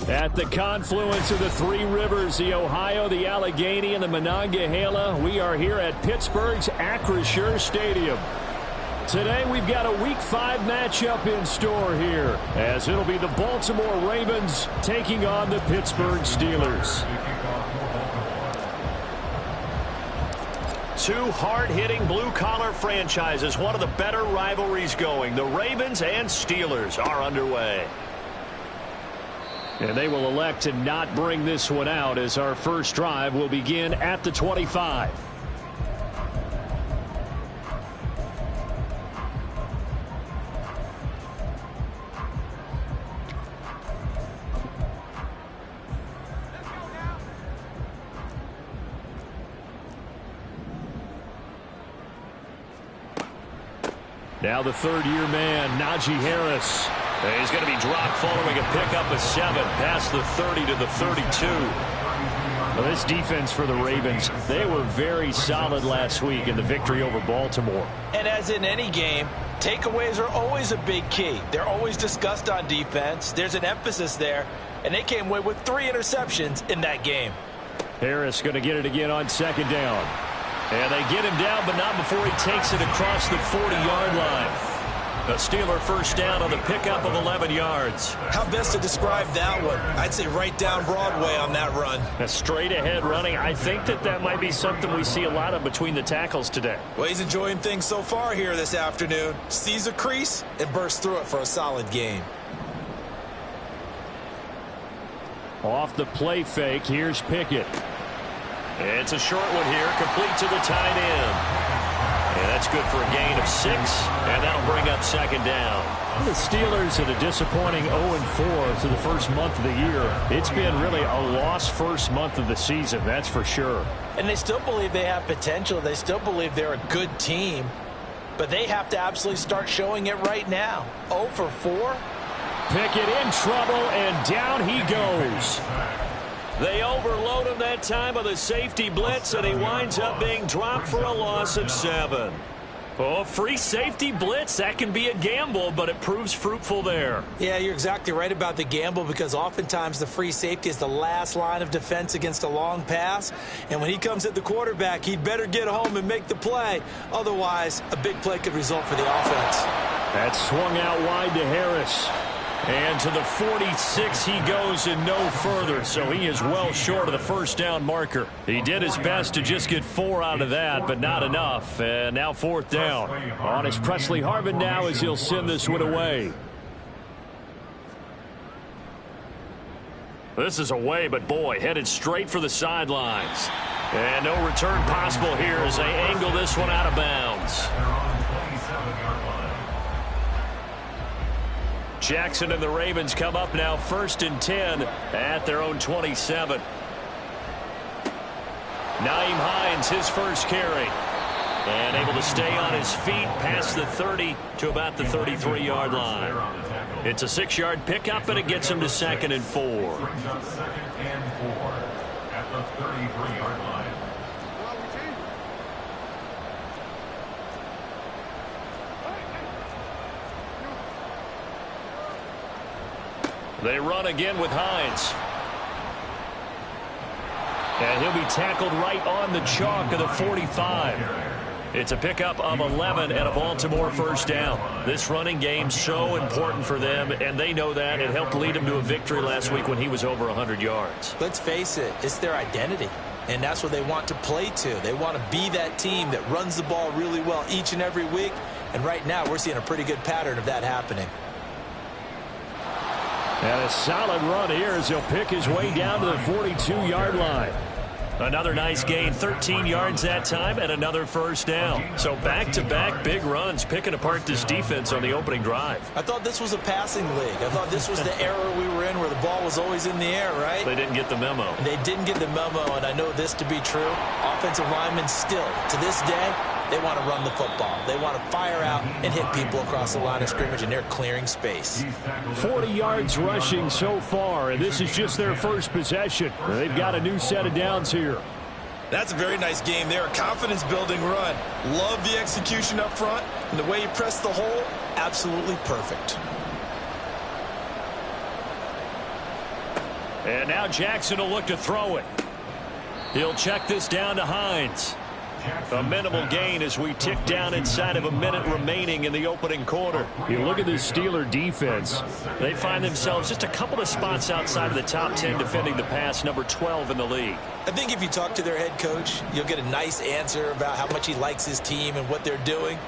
At the confluence of the three rivers, the Ohio, the Allegheny, and the Monongahela, we are here at Pittsburgh's Acrisure Stadium. Today we've got a Week 5 matchup in store here, as it'll be the Baltimore Ravens taking on the Pittsburgh Steelers. Two hard-hitting blue-collar franchises, one of the better rivalries going. The Ravens and Steelers are underway. And they will elect to not bring this one out, as our first drive will begin at the 25. Now the third-year man, Najee Harris. He's going to be dropped following a pickup of 7 past the 30 to the 32. Well, this defense for the Ravens, they were very solid last week in the victory over Baltimore. And as in any game, takeaways are always a big key. They're always discussed on defense. There's an emphasis there, and they came away with 3 interceptions in that game. Harris going to get it again on second down. And they get him down, but not before he takes it across the 40-yard line. A Steeler first down on the pickup of 11 yards. How best to describe that one? I'd say right down Broadway on that run. A straight-ahead running. I think that might be something we see a lot of between the tackles today. Well, he's enjoying things so far here this afternoon. Sees a crease and bursts through it for a solid gain. Off the play fake, here's Pickett. It's a short one here, complete to the tight end. And that's good for a gain of 6, and that'll bring up second down. The Steelers at a disappointing 0-4 through the first month of the year. It's been really a lost first month of the season, that's for sure. And they still believe they have potential. They still believe they're a good team. But they have to absolutely start showing it right now. 0-4. Pickett in trouble, and down he goes. They overload him that time with a safety blitz, and he winds up being dropped for a loss of 7. Oh, free safety blitz, that can be a gamble, but it proves fruitful there. Yeah, you're exactly right about the gamble, because oftentimes the free safety is the last line of defense against a long pass. And when he comes at the quarterback, he'd better get home and make the play. Otherwise, a big play could result for the offense. That swung out wide to Harris. And to the 46 he goes and no further, so he is well short of the first down marker. He did his best to just get 4 out of that, but not enough. And now fourth down. On is Presley Harvin now as he'll send this one away. This is away, but boy, headed straight for the sidelines. And no return possible here as they angle this one out of bounds. Jackson and the Ravens come up now 1st and 10 at their own 27. Nyheim Hines, his first carry. And able to stay on his feet past the 30 to about the 33-yard line. It's a 6-yard pickup, and it gets him to 2nd and 4. At the 33-yard line. They run again with Hines. And he'll be tackled right on the chalk of the 45. It's a pickup of 11 and a Baltimore first down. This running game so important for them, and they know that. It helped lead them to a victory last week when he was over 100 yards. Let's face it, it's their identity. And that's what they want to play to. They want to be that team that runs the ball really well each and every week. And right now we're seeing a pretty good pattern of that happening. And a solid run here as he'll pick his way down to the 42-yard line. Another nice gain, 13 yards that time, and another first down. So back-to-back big runs, picking apart this defense on the opening drive. I thought this was a passing league. I thought this was the era we were in where the ball was always in the air, right? They didn't get the memo. They didn't get the memo, and I know this to be true. Offensive linemen still, to this day, they want to run the football. They want to fire out and hit people across the line of scrimmage, and they're clearing space. 40 yards rushing so far, and this is just their first possession. They've got a new set of downs here. That's a very nice game there. A confidence-building run. Love the execution up front, and the way you press the hole, absolutely perfect. And now Jackson will look to throw it. He'll check this down to Hines. A minimal gain as we tick down inside of a minute remaining in the opening quarter. You look at this Steeler defense. They find themselves just a couple of spots outside of the top 10 defending the pass, number 12 in the league. I think if you talk to their head coach, you'll get a nice answer about how much he likes his team and what they're doing.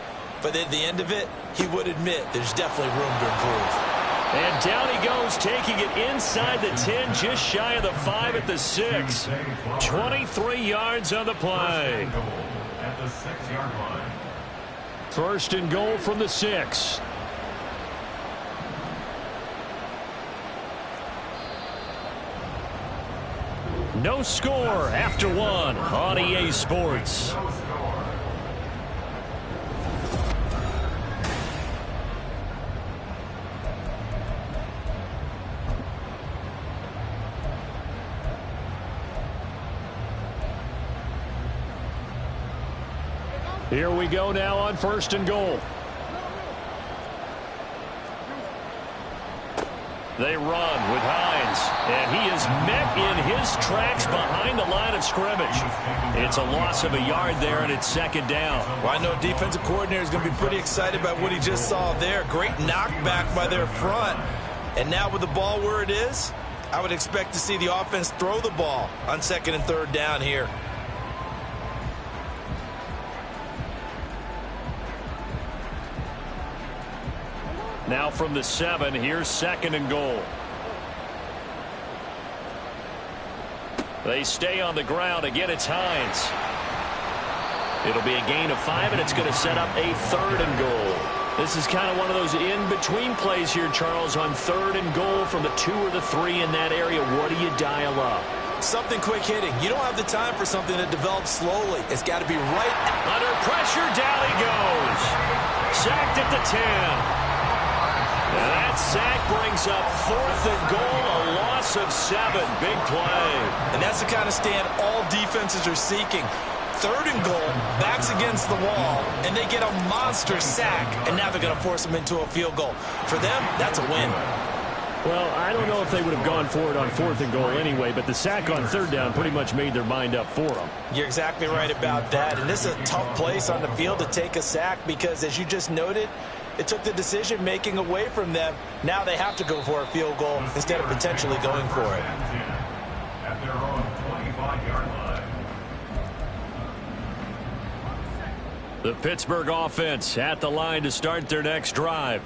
But at the end of it, he would admit there's definitely room to improve. And down he goes, taking it inside the 10, just shy of the 5 at the 6. 23 yards on the play. At the 6-yard line. First and goal from the 6. No score after one on EA Sports. Here we go now on first and goal. They run with Hines, and he is met in his tracks behind the line of scrimmage. It's a loss of a yard there, and it's second down. Well, I know defensive coordinator is going to be pretty excited about what he just saw there. Great knockback by their front. And now with the ball where it is, I would expect to see the offense throw the ball on second and third down here. Now from the 7, here's second and goal. They stay on the ground. Again, it's Hines. It'll be a gain of 5, and it's going to set up a third and goal. This is kind of one of those in-between plays here, Charles, on third and goal from the 2 or the 3 in that area. What do you dial up? Something quick hitting. You don't have the time for something that develops slowly. It's got to be right. Under pressure, down he goes. Sacked at the 10. And that sack brings up fourth and goal, a loss of 7. Big play. And that's the kind of stand all defenses are seeking. Third and goal, backs against the wall, and they get a monster sack, and now they're going to force them into a field goal. For them, that's a win. Well, I don't know if they would have gone for it on fourth and goal anyway, but the sack on third down pretty much made their mind up for them. You're exactly right about that, and this is a tough place on the field to take a sack because, as you just noted, it took the decision-making away from them. Now they have to go for a field goal instead of potentially going for it. At their own 25-yard line. The Pittsburgh offense at the line to start their next drive.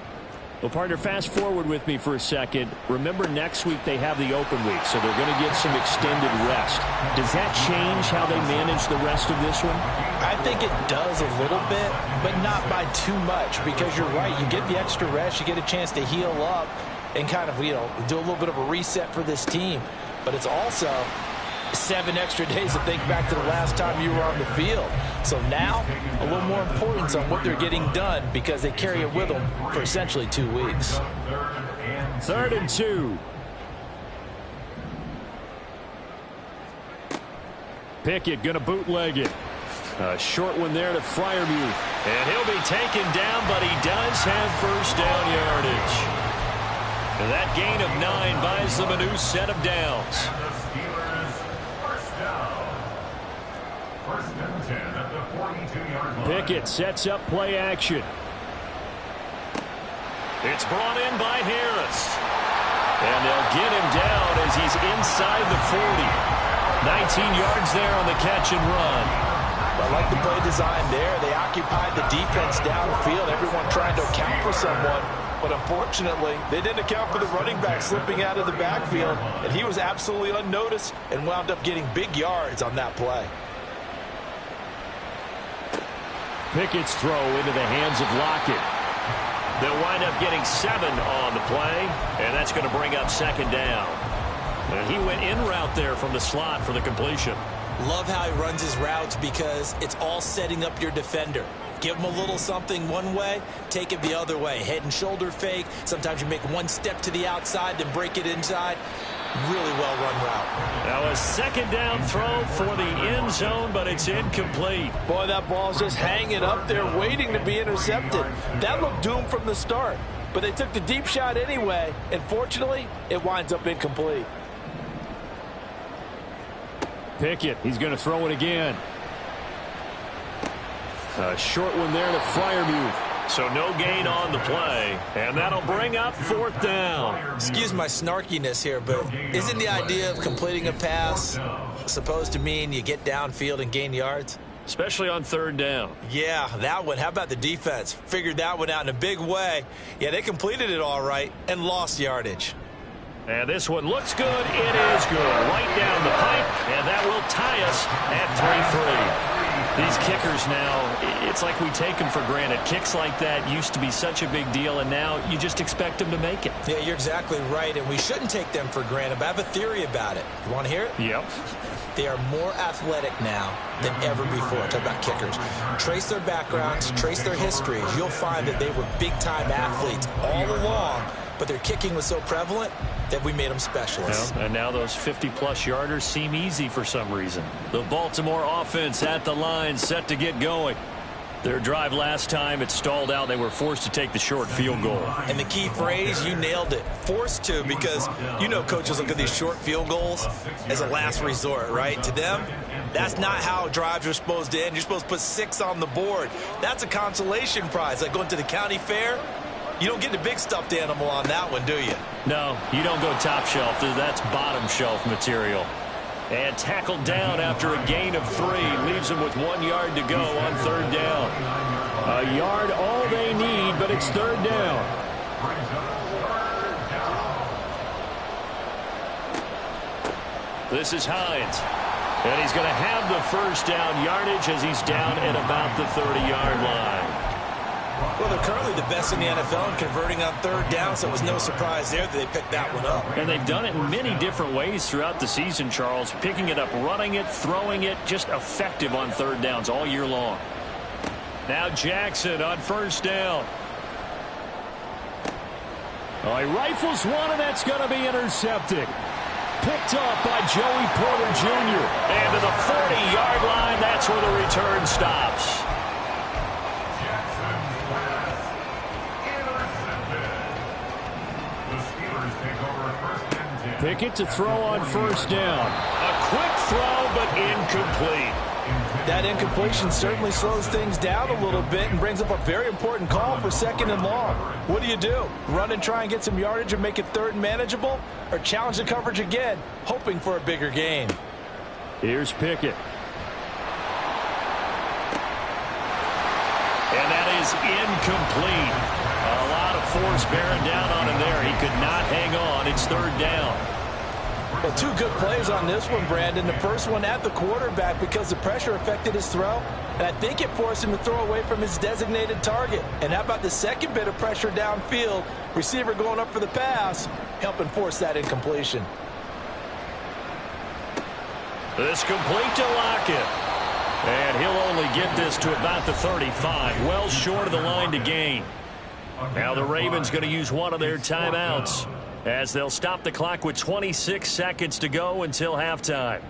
Well, partner, fast forward with me for a second. Remember, next week they have the open week, so they're going to get some extended rest. Does that change how they manage the rest of this one? I think it does a little bit, but not by too much, because you're right. You get the extra rest. You get a chance to heal up and kind of, do a little bit of a reset for this team. But it's also 7 extra days to think back to the last time you were on the field. So now, a little more importance on what they're getting done because they carry it with them for essentially 2 weeks. Third and 2. Pickett going to bootleg it. A short one there to Freiermuth. And he'll be taken down, but he does have first down yardage. And that gain of 9 buys them a new set of downs. Pickett sets up play action. It's brought in by Harris. And they'll get him down as he's inside the 40. 19 yards there on the catch and run. I like the play design there. They occupied the defense downfield, everyone trying to account for someone. But unfortunately, they didn't account for the running back slipping out of the backfield, and he was absolutely unnoticed and wound up getting big yards on that play. Pickett's throw into the hands of Lockett. They'll wind up getting 7 on the play, and that's going to bring up second down. And he went in route there from the slot for the completion. Love how he runs his routes because it's all setting up your defender. Give him a little something one way, take it the other way. Head and shoulder fake. Sometimes you make one step to the outside, then break it inside. Really well-run route. Now a second down throw for the end zone, but it's incomplete. Boy, that ball's just hanging up there waiting to be intercepted. That looked doomed from the start, but they took the deep shot anyway, and fortunately, it winds up incomplete. Pickett. He's going to throw it again. A short one there to Freiermuth. So no gain on the play, and that'll bring up 4th down. Excuse my snarkiness here, but isn't the idea of completing a pass supposed to mean you get downfield and gain yards? Especially on 3rd down. Yeah, that one. How about the defense? Figured that one out in a big way. Yeah, they completed it all right and lost yardage. And this one looks good. It is good. Right down the pipe, and that will tie us at 3-3. These kickers now, it's like we take them for granted. Kicks like that used to be such a big deal, and now you just expect them to make it. Yeah, you're exactly right, and we shouldn't take them for granted, but I have a theory about it. You want to hear it? Yep. They are more athletic now than ever before. Talk about kickers. Trace their backgrounds, trace their histories. You'll find that they were big-time athletes all along, but their kicking was so prevalent that we made them specialists. And now those 50-plus yarders seem easy for some reason. The Baltimore offense at the line, set to get going. Their drive last time, it stalled out. They were forced to take the short field goal. And the key phrase, you nailed it. Forced to, because you know coaches look at these short field goals as a last resort, right? To them, that's not how drives are supposed to end. You're supposed to put 6 on the board. That's a consolation prize, like going to the county fair. You don't get the big stuffed animal on that one, do you? No, you don't go top shelf. That's bottom shelf material. And tackled down after a gain of 3. Leaves them with 1 yard to go on 3rd down. A yard all they need, but it's 3rd down. This is Hines. And he's going to have the 1st down yardage as he's down at about the 30-yard line. Well, they're currently the best in the NFL in converting on 3rd down, so it was no surprise there that they picked that one up. And they've done it in many different ways throughout the season, Charles. Picking it up, running it, throwing it, just effective on 3rd downs all year long. Now Jackson on 1st down. Oh, he rifles one, and that's going to be intercepted. Picked off by Joey Porter Jr. And to the 40-yard line, that's where the return stops. Pickett to throw on 1st down. A quick throw, but incomplete. That incompletion certainly slows things down a little bit and brings up a very important call for 2nd and long. What do? Run and try and get some yardage and make it 3rd and manageable? Or challenge the coverage again, hoping for a bigger gain? Here's Pickett. And that is incomplete. A lot of force bearing down on him there. He could not hang on. It's 3rd down. Well, 2 good plays on this one, Brandon. The first one at the quarterback because the pressure affected his throw, and I think it forced him to throw away from his designated target. And how about the second bit of pressure downfield? Receiver going up for the pass, helping force that incompletion. This complete to Lockett. And he'll only get this to about the 35. Well short of the line to gain. Now the Ravens going to use one of their timeouts as they'll stop the clock with 26 seconds to go until halftime.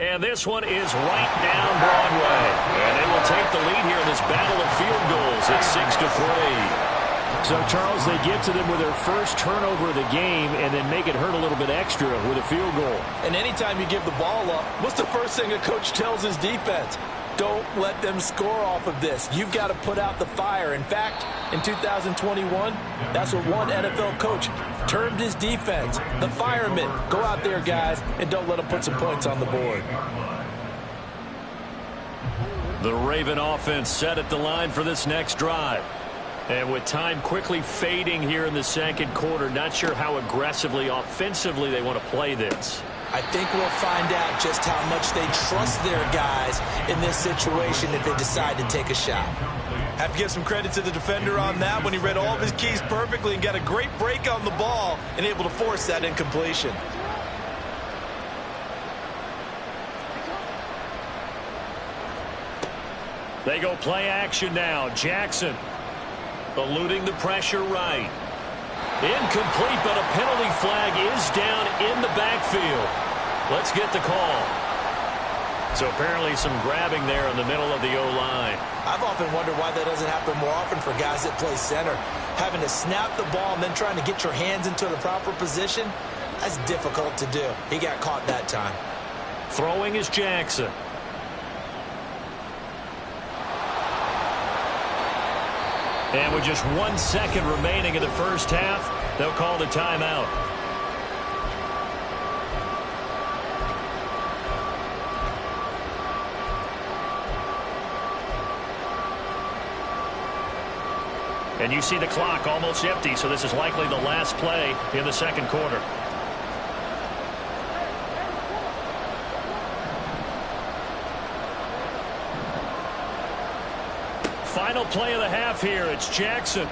And this one is right down Broadway. And they will take the lead here in this battle of field goals at 6-3. So, Charles, they get to them with their first turnover of the game and then make it hurt a little bit extra with a field goal. And anytime you give the ball up, what's the first thing a coach tells his defense? Don't let them score off of this. You've got to put out the fire. In fact, in 2021, that's what one NFL coach termed his defense, the firemen. Go out there, guys, and don't let them put some points on the board. The Raven offense set at the line for this next drive. And with time quickly fading here in the second quarter, not sure how aggressively, offensively they want to play this. I think we'll find out just how much they trust their guys in this situation if they decide to take a shot. Have to give some credit to the defender on that when he read all of his keys perfectly and got a great break on the ball and able to force that incompletion. They go play action now. Jackson eluding the pressure right. Incomplete, but a penalty flag is down in the backfield. Let's get the call. So apparently some grabbing there in the middle of the O-line. I've often wondered why that doesn't happen more often for guys that play center. Having to snap the ball and then trying to get your hands into the proper position. That's difficult to do. He got caught that time. Throwing is Jackson. And with just 1 second remaining in the first half, they'll call the timeout. And you see the clock almost empty, so this is likely the last play in the second quarter. Final play of the half here. It's Jackson.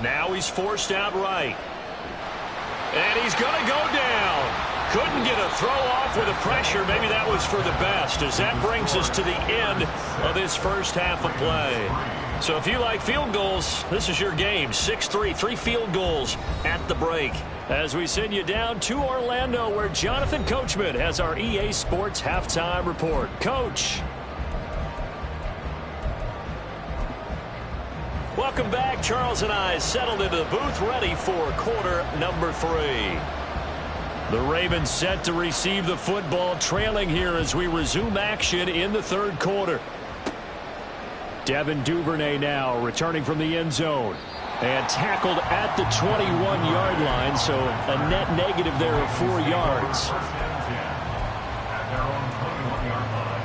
Now he's forced out right. And he's going to go down. Couldn't get a throw off with the pressure. Maybe that was for the best, as that brings us to the end of this first half of play. So if you like field goals, this is your game. 6-3, 3 field goals at the break. As we send you down to Orlando, where Jonathan Coachman has our EA Sports Halftime Report. Coach. Welcome back. Charles and I settled into the booth, ready for quarter number 3. The Ravens set to receive the football, trailing here as we resume action in the third quarter. Devin Duvernay now returning from the end zone. And tackled at the 21-yard line, so a net negative there of 4 yards. At their own 21-yard line.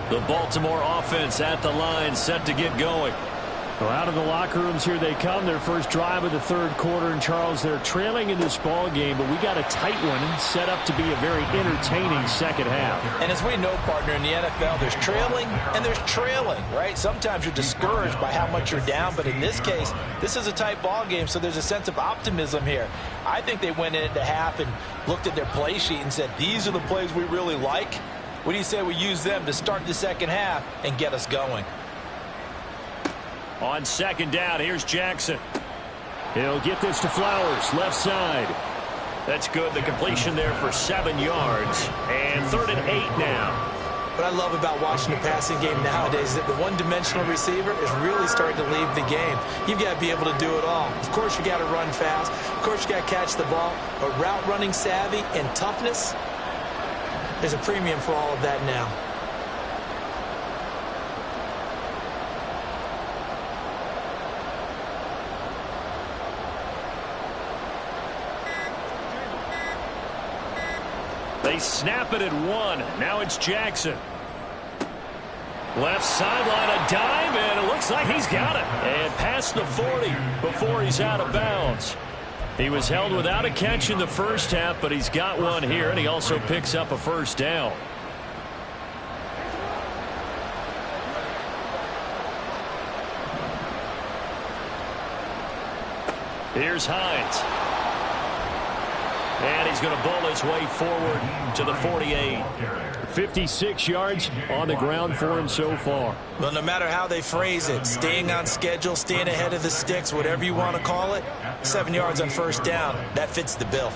The Baltimore offense at the line, set to get going. Well, out of the locker rooms here they come. Their first drive of the third quarter. And, Charles, they're trailing in this ball game, but we got a tight one set up to be a very entertaining second half. And as we know, partner, in the NFL, there's trailing and there's trailing, right? Sometimes you're discouraged by how much you're down, but in this case, this is a tight ball game, so there's a sense of optimism here. I think they went into half and looked at their play sheet and said, these are the plays we really like. What do you say we use them to start the second half and get us going? On second down, here's Jackson. He'll get this to Flowers, left side. That's good. The completion there for 7 yards. And 3rd and 8 now. What I love about watching the passing game nowadays is that the one-dimensional receiver is really starting to leave the game. You've got to be able to do it all. Of course, you got to run fast. Of course, you got to catch the ball. But route running savvy and toughness, there's a premium for all of that now. They snap it at 1. Now it's Jackson. Left sideline, a dive, and it looks like he's got it. And past the 40 before he's out of bounds. He was held without a catch in the first half, but he's got one here, and he also picks up a first down. Here's Hines. And he's going to bowl his way forward to the 48. 56 yards on the ground for him so far. Well, no matter how they phrase it, staying on schedule, staying ahead of the sticks, whatever you want to call it, 7 yards on first down, that fits the bill.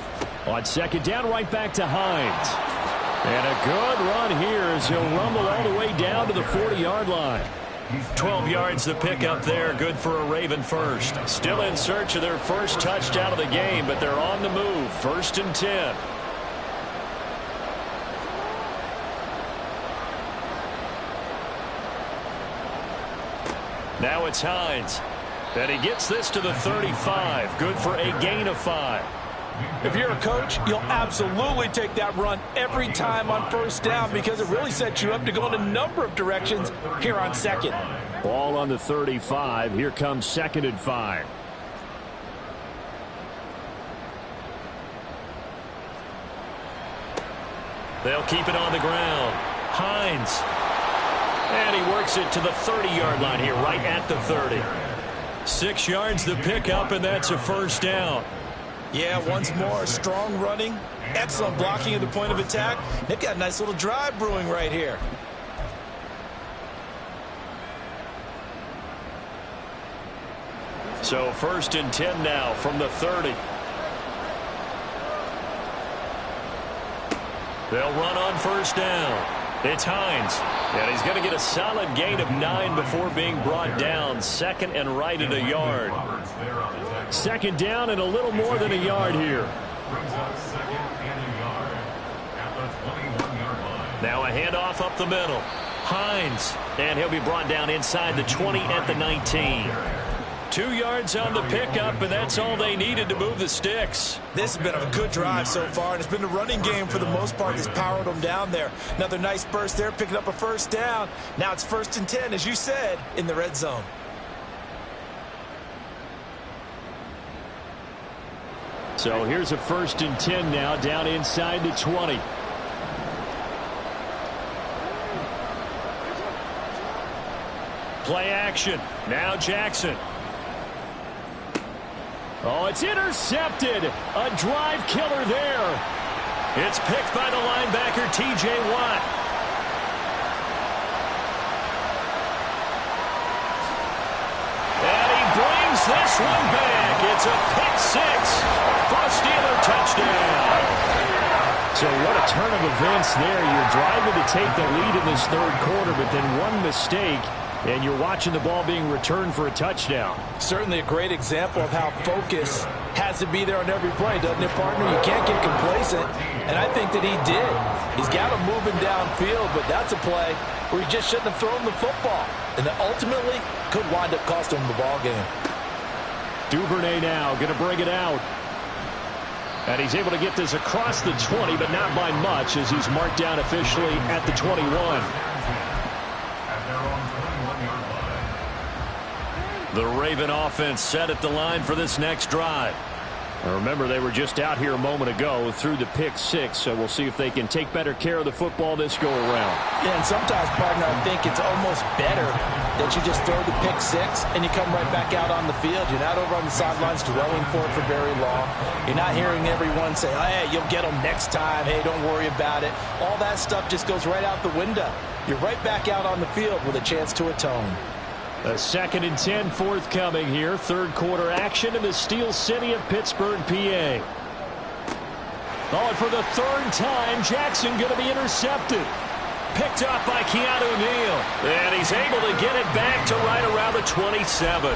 On second down, right back to Hines. And a good run here as he'll rumble all the way down to the 40-yard line. 12 yards to pick up there. Good for a Raven first. Still in search of their first touchdown of the game, but they're on the move. 1st and 10. Now it's Hines. And he gets this to the 35. Good for a gain of 5. If you're a coach, you'll absolutely take that run every time on first down because it really sets you up to go in a number of directions here on second. Ball on the 35. Here comes 2nd and 5. They'll keep it on the ground. Hines. And he works it to the 30-yard line here, right at the 30. 6 yards to pick up, and that's a first down. Yeah, once more, strong running, excellent blocking at the point of attack. They've got a nice little drive brewing right here. So 1st and 10 now from the 30. They'll run on 1st down. It's Hines, and he's going to get a solid gain of 9 before being brought down. 2nd and right at a yard. 2nd down and a little more than a yard here. Brings up 2nd and a yard at the 21-yard line. Now a handoff up the middle. Hines, and he'll be brought down inside the 20 at the 19. 2 yards on the pickup, and that's all they needed to move the sticks. This has been a good drive so far, and it's been the running game for the most part that's powered them down there. Another nice burst there, picking up a 1st down. Now it's 1st and 10, as you said, in the red zone. So here's a 1st and 10 now, down inside the 20. Play action. Now Jackson. Oh, it's intercepted. A drive killer there. It's picked by the linebacker, T.J. Watt. And he brings this one back. It's a pick 6 for a Steeler touchdown. So what a turn of events there. You're driving to take the lead in this 3rd quarter, but then one mistake, and you're watching the ball being returned for a touchdown. Certainly a great example of how focus has to be there on every play, doesn't it, partner? You can't get complacent, and I think that he did. He's got him moving downfield, but that's a play where he just shouldn't have thrown the football, and that ultimately could wind up costing him the ball game. Duvernay now going to bring it out. And he's able to get this across the 20, but not by much, as he's marked down officially at the 21. The Raven offense set at the line for this next drive. Now remember, they were just out here a moment ago through the pick 6, so we'll see if they can take better care of the football this go-around. Yeah, and sometimes, partner, I think it's almost better that you just throw the pick 6 and you come right back out on the field. You're not over on the sidelines dwelling for it for very long. You're not hearing everyone say, oh, hey, you'll get them next time. Hey, don't worry about it. All that stuff just goes right out the window. You're right back out on the field with a chance to atone. A 2nd and 10 forthcoming here. 3rd quarter action in the Steel City of Pittsburgh, PA. Oh, and for the 3rd time, Jackson going to be intercepted. Picked up by Keanu Neal. And he's able to get it back to right around the 27.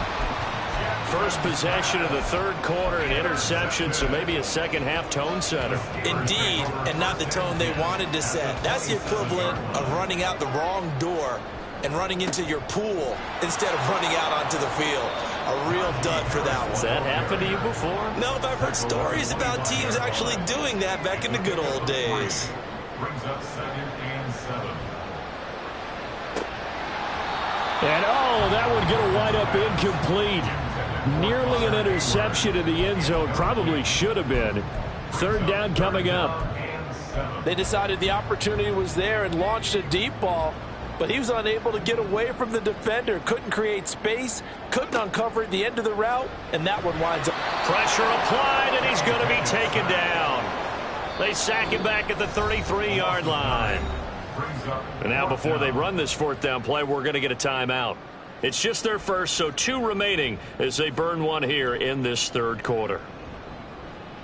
First possession of the 3rd quarter, an interception, so maybe a 2nd half tone setter. Indeed, and not the tone they wanted to set. That's the equivalent of running out the wrong door and running into your pool instead of running out onto the field. A real dud for that one. Has that happened to you before? No, but I've heard stories about teams actually doing that back in the good old days. Brings up 2nd and 7. And, oh, that one going to wind up incomplete. Nearly an interception in the end zone. Probably should have been. 3rd down coming up. They decided the opportunity was there and launched a deep ball, but he was unable to get away from the defender. Couldn't create space, couldn't uncover the end of the route, and that one winds up. Pressure applied, and he's going to be taken down. They sack him back at the 33-yard line. And now before they run this 4th down play, we're going to get a timeout. It's just their first, so 2 remaining as they burn one here in this 3rd quarter.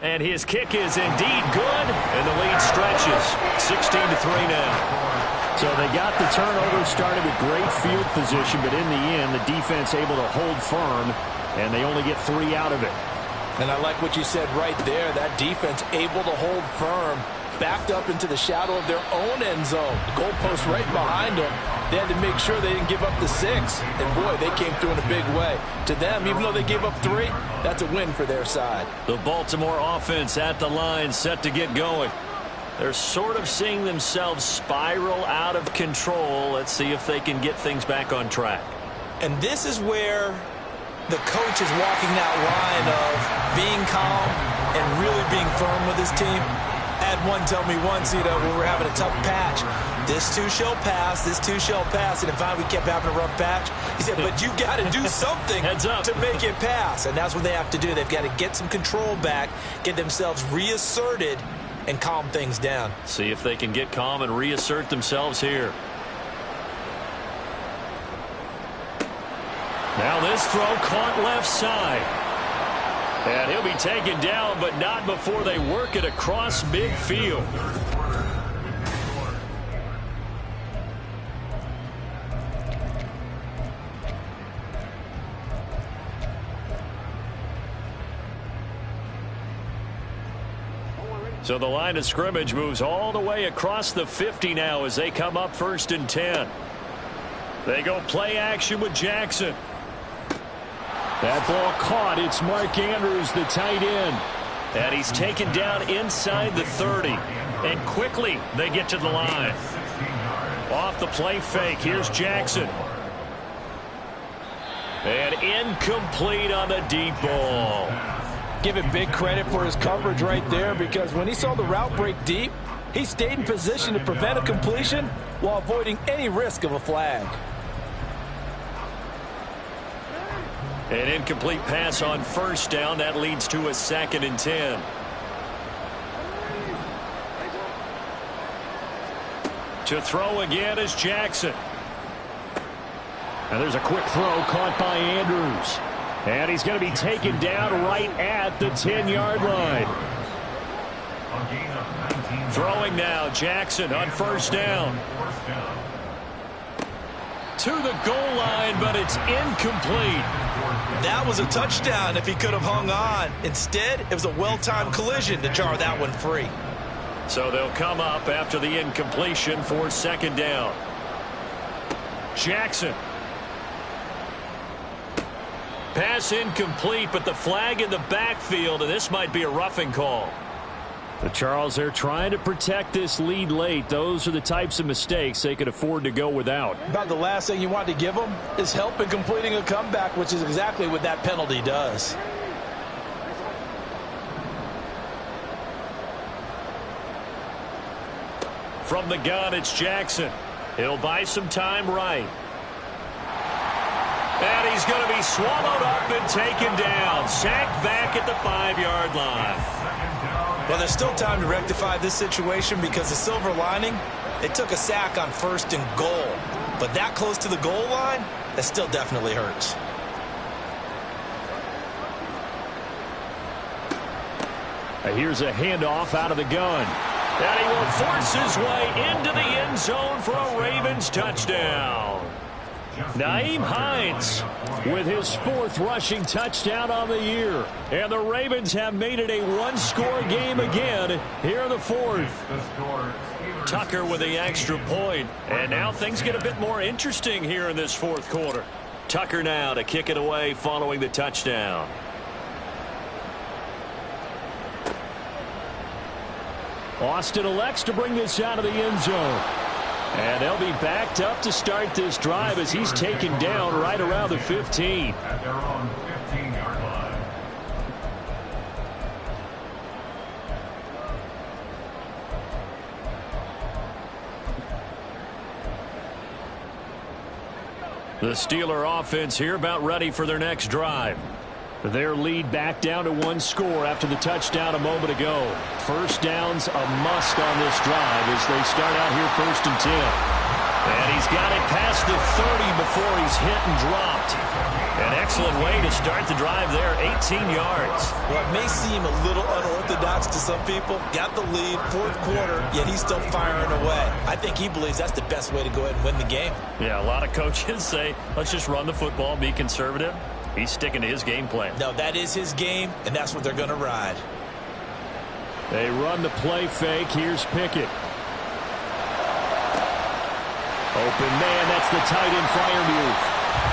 And his kick is indeed good, and the lead stretches. 16-3 now. So they got the turnover, started with great field position, but in the end, the defense able to hold firm, and they only get 3 out of it. And I like what you said right there. That defense able to hold firm, backed up into the shadow of their own end zone. The goalpost right behind them. They had to make sure they didn't give up the 6. And, boy, they came through in a big way. To them, even though they gave up 3, that's a win for their side. The Baltimore offense at the line, set to get going. They're sort of seeing themselves spiral out of control. Let's see if they can get things back on track. And this is where the coach is walking that line of being calm and really being firm with his team. I had one tell me once, when we were having a tough patch, this too shall pass, this too shall pass. And finally we kept having a rough patch. He said, but you got to do something to make it pass. And that's what they have to do. They've got to get some control back, get themselves reasserted, and calm things down. See if they can get calm and reassert themselves here. Now this throw caught left side. And he'll be taken down, but not before they work it across midfield. So the line of scrimmage moves all the way across the 50 now as they come up 1st and 10. They go play action with Jackson. That ball caught. It's Mark Andrews, the tight end. And he's taken down inside the 30. And quickly they get to the line. Off the play fake. Here's Jackson. And incomplete on the deep ball. Give him big credit for his coverage right there, because when he saw the route break deep, he stayed in position to prevent a completion while avoiding any risk of a flag. An incomplete pass on 1st down. That leads to a 2nd and 10. To throw again is Jackson. And there's a quick throw caught by Andrews. And he's going to be taken down right at the 10-yard line. Throwing now, Jackson on 1st down. To the goal line, but it's incomplete. That was a touchdown if he could have hung on. Instead, it was a well-timed collision to jar that one free. So they'll come up after the incompletion for 2nd down. Jackson. Pass incomplete, but the flag in the backfield, and this might be a roughing call. The Charles, they're trying to protect this lead late. Those are the types of mistakes they could afford to go without. About the last thing you want to give them is help in completing a comeback, which is exactly what that penalty does. From the gun, it's Jackson. He'll buy some time right. And he's going to be swallowed up and taken down. Sacked back at the 5-yard line. Well, there's still time to rectify this situation, because the silver lining, they took a sack on 1st and goal. But that close to the goal line, that still definitely hurts. Here's a handoff out of the gun. And he will force his way into the end zone for a Ravens touchdown. Nyheim Hines with his 4th rushing touchdown on the year. And the Ravens have made it a one-score game again here in the 4th. Tucker with the extra point. And now things get a bit more interesting here in this 4th quarter. Tucker now to kick it away following the touchdown. Austin elects to bring this out of the end zone. And they'll be backed up to start this drive as he's taken down right around the 15. At their own 15-yard line. The Steeler offense here about ready for their next drive. Their lead back down to 1 score after the touchdown a moment ago. 1st down's a must on this drive as they start out here 1st and 10. And he's got it past the 30 before he's hit and dropped. An excellent way to start the drive there, 18 yards. Well, it may seem a little unorthodox to some people. Got the lead, 4th quarter, yet he's still firing away. I think he believes that's the best way to go ahead and win the game. Yeah, a lot of coaches say, let's just run the football, be conservative. He's sticking to his game plan. No, that is his game, and that's what they're going to ride. They run the play fake. Here's Pickett. Open man, that's the tight end Freiermuth.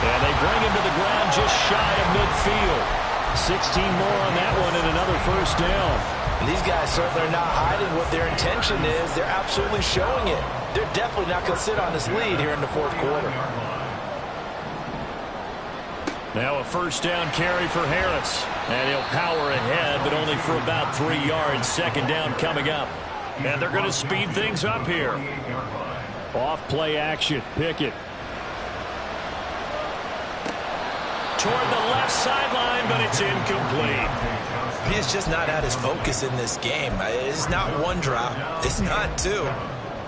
And they bring him to the ground just shy of midfield. 16 more on that one and another 1st down. And these guys certainly are not hiding what their intention is. They're absolutely showing it. They're definitely not going to sit on this lead here in the 4th quarter. Now a 1st down carry for Harris. And he'll power ahead, but only for about 3 yards. 2nd down coming up. And they're going to speed things up here. Off play action. Pickett. Toward the left sideline, but it's incomplete. He is just not at his focus in this game. It's not one drop. It's not two.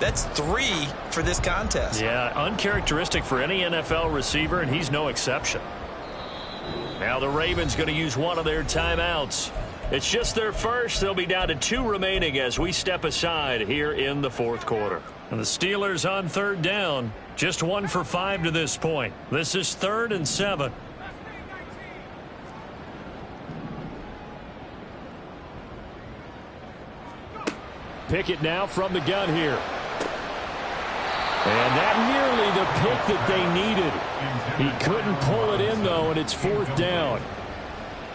That's 3 for this contest. Yeah, uncharacteristic for any NFL receiver, and he's no exception. Now the Ravens going to use one of their timeouts. It's just their first. They'll be down to 2 remaining as we step aside here in the fourth quarter. And the Steelers on third down. Just 1 for 5 to this point. This is 3rd and 7. Pickett now from the gun here. And that nearly the pick that they needed. He couldn't pull it in, though, and it's 4th down.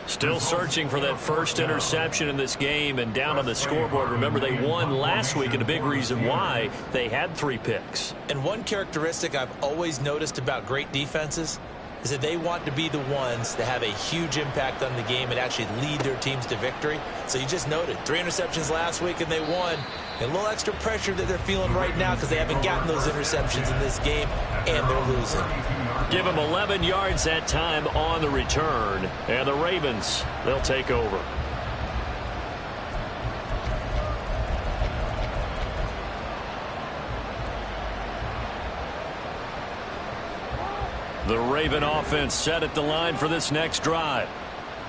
Still searching for that first interception in this game, and down on the scoreboard. Remember, they won last week, and a big reason why they had 3 picks. And one characteristic I've always noticed about great defenses is that they want to be the ones that have a huge impact on the game and actually lead their teams to victory. So you just noted 3 interceptions last week and they won. And a little extra pressure that they're feeling right now because they haven't gotten those interceptions in this game and they're losing. Give them 11 yards that time on the return. And the Ravens, they'll take over. The Raven offense set at the line for this next drive.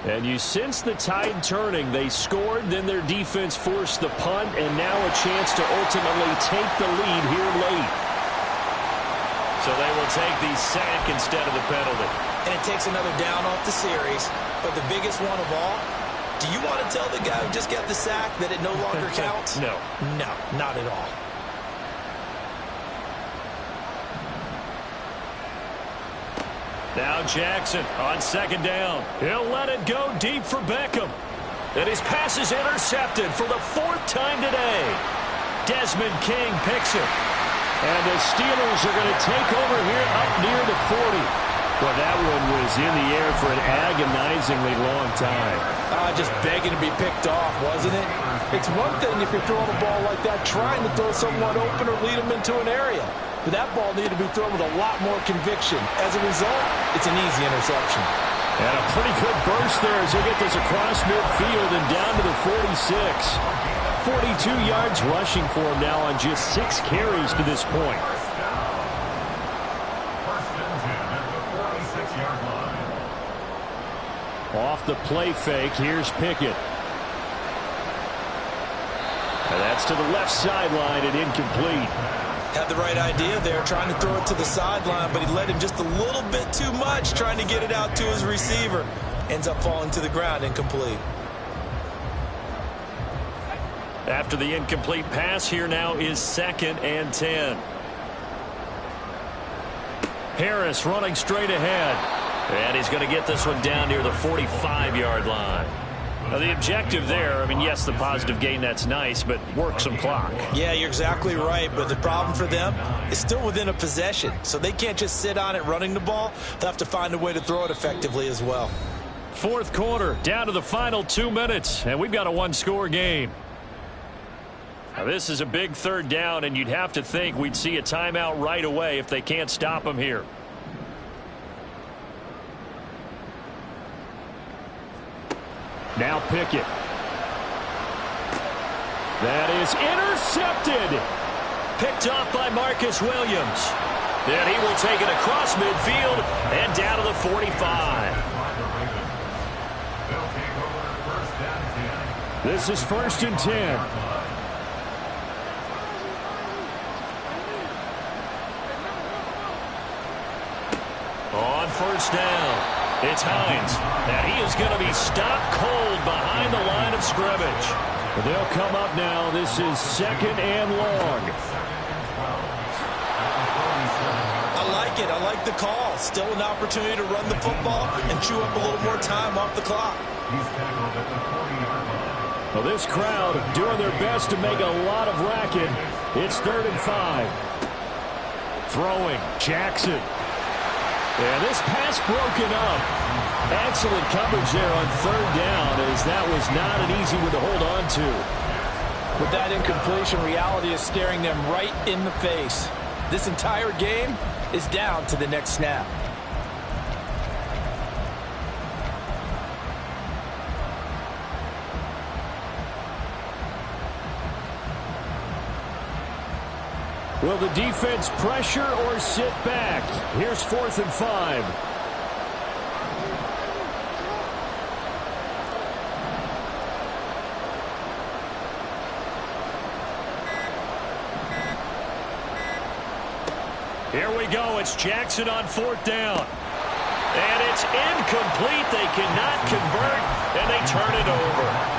And you sense the tide turning. They scored, then their defense forced the punt, and now a chance to ultimately take the lead here late. So they will take the sack instead of the penalty. And it takes another down off the series. But the biggest one of all, do you want to tell the guy who just got the sack that it no longer counts? No. No, not at all. Now Jackson on 2nd down. He'll let it go deep for Beckham. And his pass is intercepted for the 4th time today. Desmond King picks it. And the Steelers are going to take over here up near the 40. Well, that one was in the air for an agonizingly long time. Just begging to be picked off, wasn't it? It's one thing if you're throwing a ball like that, trying to throw someone open or lead them into an area. But that ball needed to be thrown with a lot more conviction. As a result, it's an easy interception. And a pretty good burst there as they get this across midfield and down to the 46. 42 yards rushing for him now on just 6 carries to this point. First and 10 at the 46-yard line. Off the play fake, here's Pickett. And that's to the left sideline and incomplete. Had the right idea there, trying to throw it to the sideline, but he let him just a little bit too much, trying to get it out to his receiver. Ends up falling to the ground, incomplete. After the incomplete pass, here now is 2nd and 10. Harris running straight ahead. And he's going to get this one down near the 45-yard line. Now, the objective there, I mean, yes, the positive gain, that's nice, but work some clock. Yeah, you're exactly right, but the problem for them is still within a possession, so they can't just sit on it running the ball. They'll have to find a way to throw it effectively as well. 4th quarter, down to the final 2 minutes, and we've got a 1-score game. Now, this is a big 3rd down, and you'd have to think we'd see a timeout right away if they can't stop them here. Now Pickett. That is intercepted. Picked off by Marcus Williams. And he will take it across midfield and down to the 45. This is 1st and 10. On 1st down. It's Hines, and he is going to be stopped cold behind the line of scrimmage. They'll come up now. This is 2nd and long. I like it. I like the call. Still an opportunity to run the football and chew up a little more time off the clock. Well, this crowd doing their best to make a lot of racket. It's 3rd and 5. Throwing, Jackson. And this pass broken up. Excellent coverage there on 3rd down, as that was not an easy one to hold on to. With that incompletion, reality is staring them right in the face. This entire game is down to the next snap. Will the defense pressure or sit back? Here's 4th and 5. Here we go. It's Jackson on 4th down. And it's incomplete. They cannot convert, and they turn it over.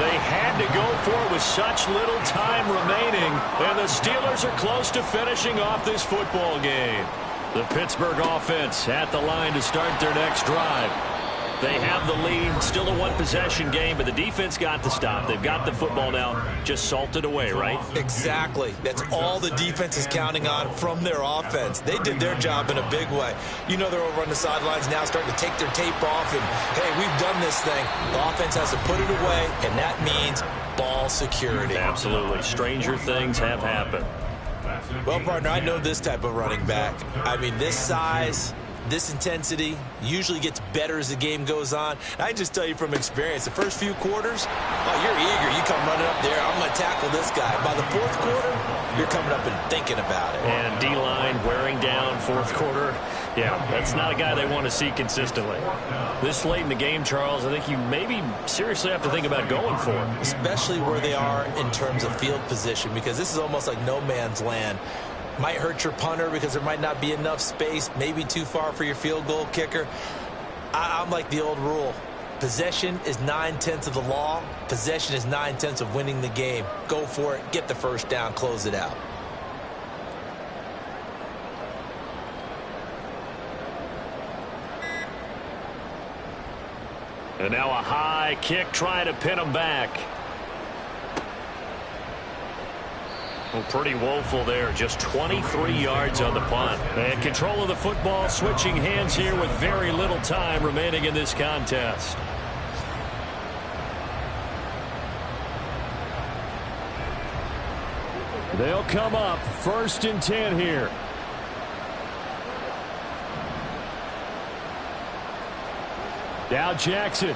They had to go for it with such little time remaining, and the Steelers are close to finishing off this football game. The Pittsburgh offense at the line to start their next drive. They have the lead, still a one-possession game, but the defense got to stop. They've got the football now, just salted away, right? Exactly. That's all the defense is counting on from their offense. They did their job in a big way. You know they're over on the sidelines now starting to take their tape off and, hey, we've done this thing. The offense has to put it away, and that means ball security. Absolutely. Stranger things have happened. Well, partner, I know this type of running back. I mean, this size, this intensity usually gets better as the game goes on. And I just tell you from experience, the first few quarters, oh, you're eager. You come running up there, I'm going to tackle this guy. By the 4th quarter, you're coming up and thinking about it. And D-line wearing down 4th quarter. Yeah, that's not a guy they want to see consistently. This late in the game, Charles, I think you maybe seriously have to think about going for it. Especially where they are in terms of field position, because this is almost like no man's land. Might hurt your punter because there might not be enough space, maybe too far for your field goal kicker. I'm like the old rule. Possession is 9/10 of the law. Possession is 9/10 of winning the game. Go for it. Get the first down. Close it out. And now a high kick trying to pin him back. Well, pretty woeful there. Just 23 yards on the punt. And control of the football, switching hands here with very little time remaining in this contest. They'll come up 1st and 10 here. Now Jackson.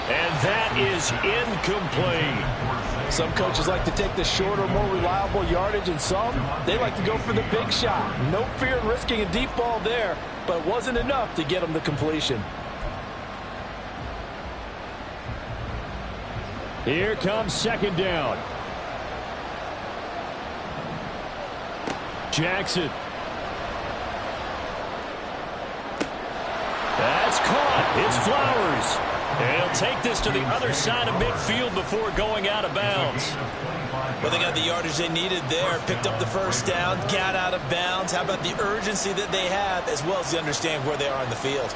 And that is incomplete. Some coaches like to take the shorter, more reliable yardage, and some, they like to go for the big shot. No fear in risking a deep ball there, but it wasn't enough to get them the completion. Here comes 2nd down. Jackson. That's caught. It's Flowers. And he'll take this to the other side of midfield before going out of bounds. Well, they got the yardage they needed there. Picked up the first down. Got out of bounds. How about the urgency that they have as well as they understand where they are on the field?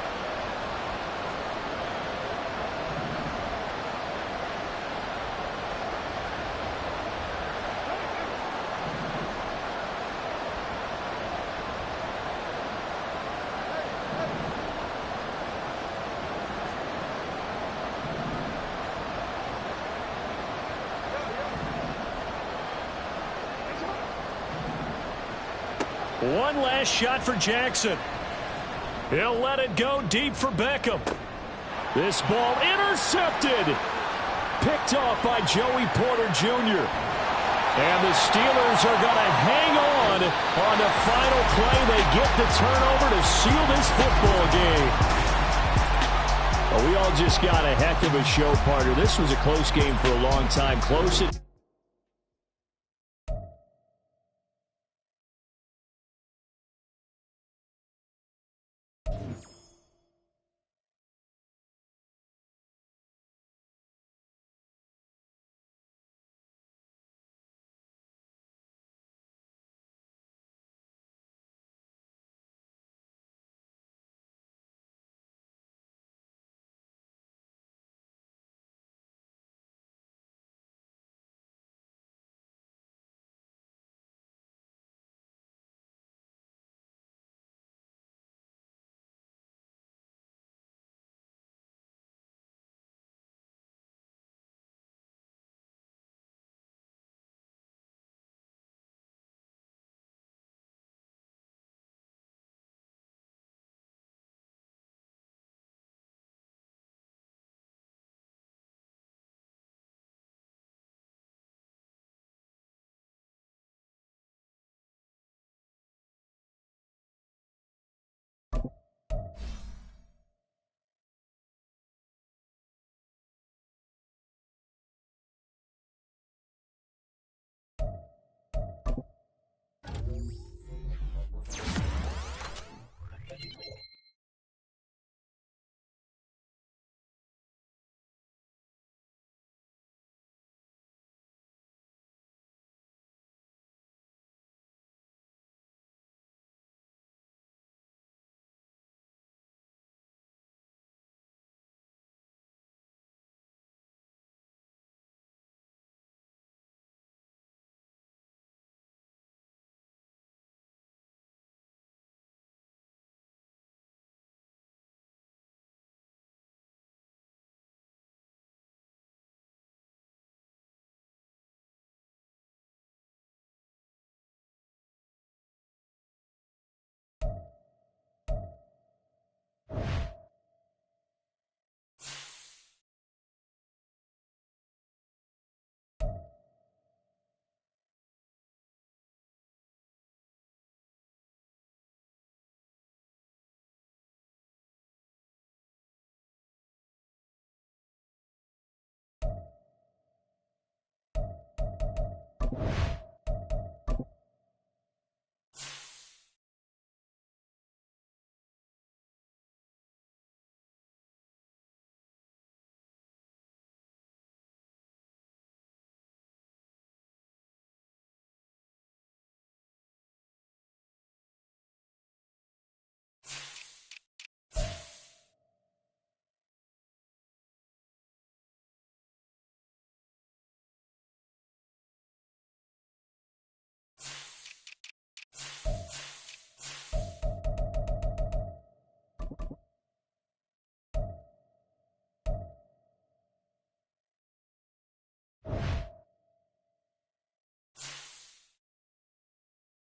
One last shot for Jackson. He'll let it go deep for Beckham. This ball intercepted. Picked off by Joey Porter Jr. And the Steelers are going to hang on the final play. They get the turnover to seal this football game. Well, we all just got a heck of a show, partner. This was a close game for a long time. Close. yard.